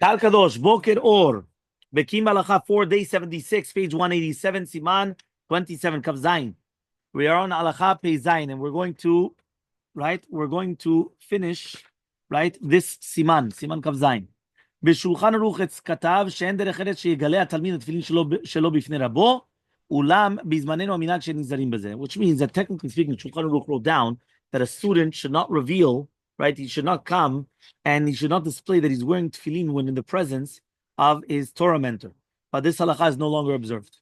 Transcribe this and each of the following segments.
Kal Kadosh, Boker Or, Bekiim Bahalacha 4, day 76, page 187, Siman 27, Kav Zayin. We are on Halacha Pei Zayin, and we're going to finish, this Siman Kav Zayin. בשולחן ערוך כתב שאין דרך אחרת שיגלה התלמיד התפילין שלו בפני רבו, אולם בזמננו המנהג שנזהרים בזה. Which means that technically speaking, Shulchan Aruch wrote down that a student should not reveal, he should not come and he should not display that he's wearing tefillin when in the presence of his Torah mentor. But this halacha is no longer observed.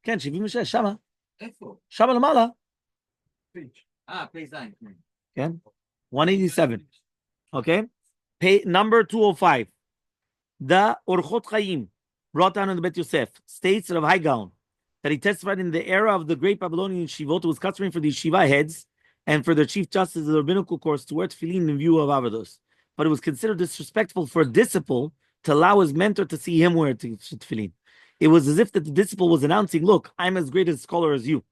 כן, 76, שמה. איפה? שמה למעלה. פי זין. כן? 187. Okay? Number 205. The Orchot Chaim, brought down in the Bet Yosef, states of Hechal that he testified in the era of the great Babylonian Shivot, it was customary for the Shiva heads and for their chief justice of the rabbinical course to wear tefillin in view of Avodos. But it was considered disrespectful for a disciple to allow his mentor to see him wear tefillin. It was as if that the disciple was announcing, look, I'm as great a scholar as you.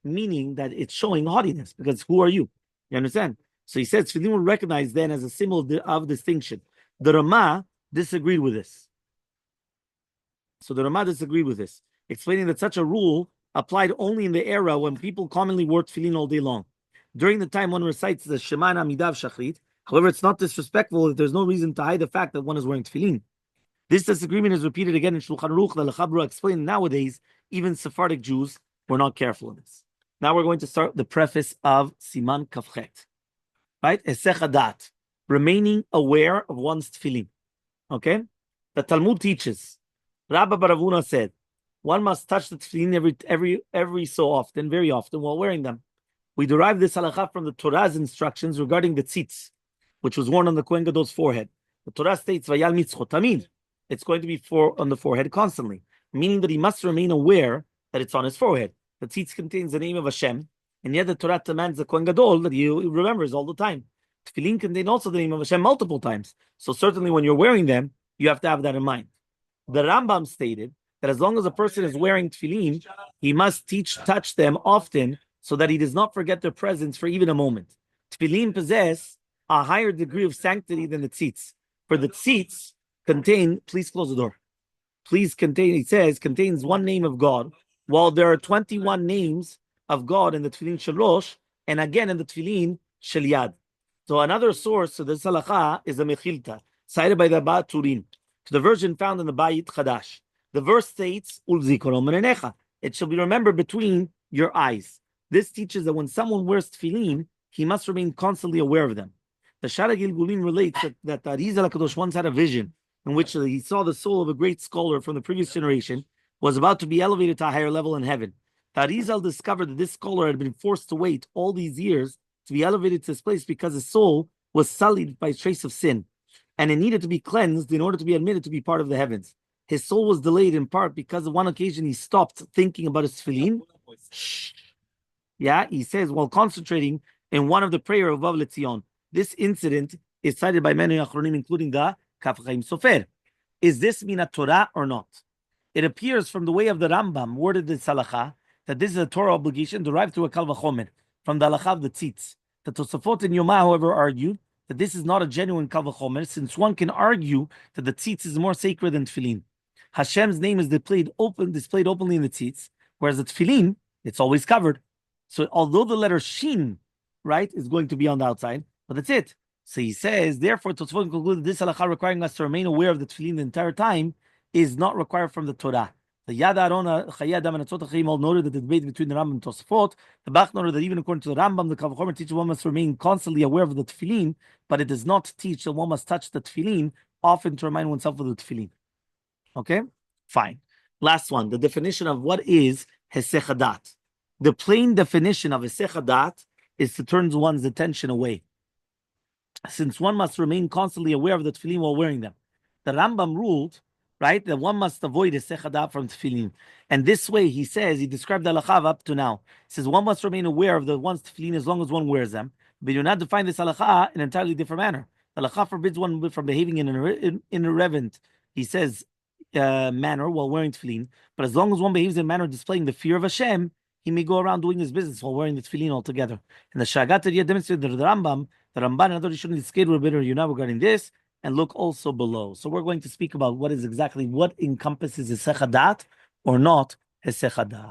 Meaning that it's showing haughtiness, because who are you? You understand? So he says tefillin were recognized then as a symbol of distinction. The Ramah disagreed with this. Explaining that such a rule applied only in the era when people commonly wore tefillin all day long. During the time one recites the Shema and Amidah Shachrit, however, it's not disrespectful that there's no reason to hide the fact that one is wearing tefillin. This disagreement is repeated again in Shulchan Aruch. The Lechabra explained nowadays, even Sephardic Jews were not careful in this. Now we're going to start the preface of Siman Kafchet. Hesech Hadat, remaining aware of one's tefillin. Okay? The Talmud teaches, Rabbi Baravuna said, one must touch the tefillin every so often, very often, while wearing them. We derive this halacha from the Torah's instructions regarding the tzitz, which was worn on the Kohen Gadol's forehead. The Torah states, Vayal mitzchot tamid. It's going to be on the forehead constantly, meaning that he must remain aware that it's on his forehead. The tzitz contains the name of Hashem, and yet the Torah demands the Kohen Gadol that he remembers all the time. Tefillin contain also the name of Hashem multiple times. So certainly when you're wearing them, you have to have that in mind. The Rambam stated that as long as a person is wearing tefillin, he must touch them often so that he does not forget their presence for even a moment. Tefillin possess a higher degree of sanctity than the tzitz. For the tzitz please close the door. Contains one name of God, while there are 21 names of God in the tefillin shalosh, and again in the tefillin shel yad. So another source of this halacha is the Mechilta, cited by the Ba Turin, to the version found in the Bayit Chadash. The verse states, "Ulzikorom menecha." It shall be remembered between your eyes. This teaches that when someone wears tefillin, he must remain constantly aware of them. The Shara Gilgulim relates that Oziel HaKadosh once had a vision in which he saw the soul of a great scholar from the previous generation was about to be elevated to a higher level in heaven. Oziel discovered that this scholar had been forced to wait all these years to be elevated to this place because his soul was sullied by a trace of sin, and it needed to be cleansed in order to be admitted to be part of the heavens. His soul was delayed in part because on one occasion he stopped thinking about his tefillin. He says, while concentrating in one of the prayer of Vav Letzion. This incident is cited by many achronim, including the Kaf Chaim Sofer. Is this mina Torah or not? It appears from the way of the Rambam worded this halacha that this is a Torah obligation derived through a Kal Vachomer from the halacha of the tzitz. The Tosafot and Yomah, however, argued that this is not a genuine Kal Vachomer, since one can argue that the tzitz is more sacred than tefillin. Hashem's name is displayed openly in the tzitz, whereas the tefillin, it's always covered. So although the letter Shin, is going to be on the outside, but that's it. So he says, therefore, Tosafot concluded this halacha requiring us to remain aware of the tefillin the entire time is not required from the Torah. The Yad Aaron, Chayei Adam, and Atzot HaChaim all noted that the debate between the Rambam and Tosafot. The Bach noted that even according to the Rambam, the Kal Vachomer teaches one must remain constantly aware of the tefillin, but it does not teach that one must touch the tefillin often to remind oneself of the tefillin. Okay? Fine. Last one, the definition of what is Hesech Hadat. The plain definition of Hesech Hadat is to turn one's attention away, since one must remain constantly aware of the tefillin while wearing them. The Rambam ruled, that one must avoid Hesech Hadat from tefillin. And this way, he described the halacha up to now. He says one must remain aware of one's tefillin as long as one wears them, but you do not define this halacha in an entirely different manner. The halacha forbids one from behaving in an irreverent, manner while wearing tefillin, but as long as one behaves in a manner displaying the fear of Hashem, he may go around doing his business while wearing the tefillin altogether. And the Shagat demonstrated that the Ramban and other Rishonim disagreed with Rabbi Yonah regarding this, and look also below. So we're going to speak about what encompasses Hesech Hadat or not Hesech Hadat.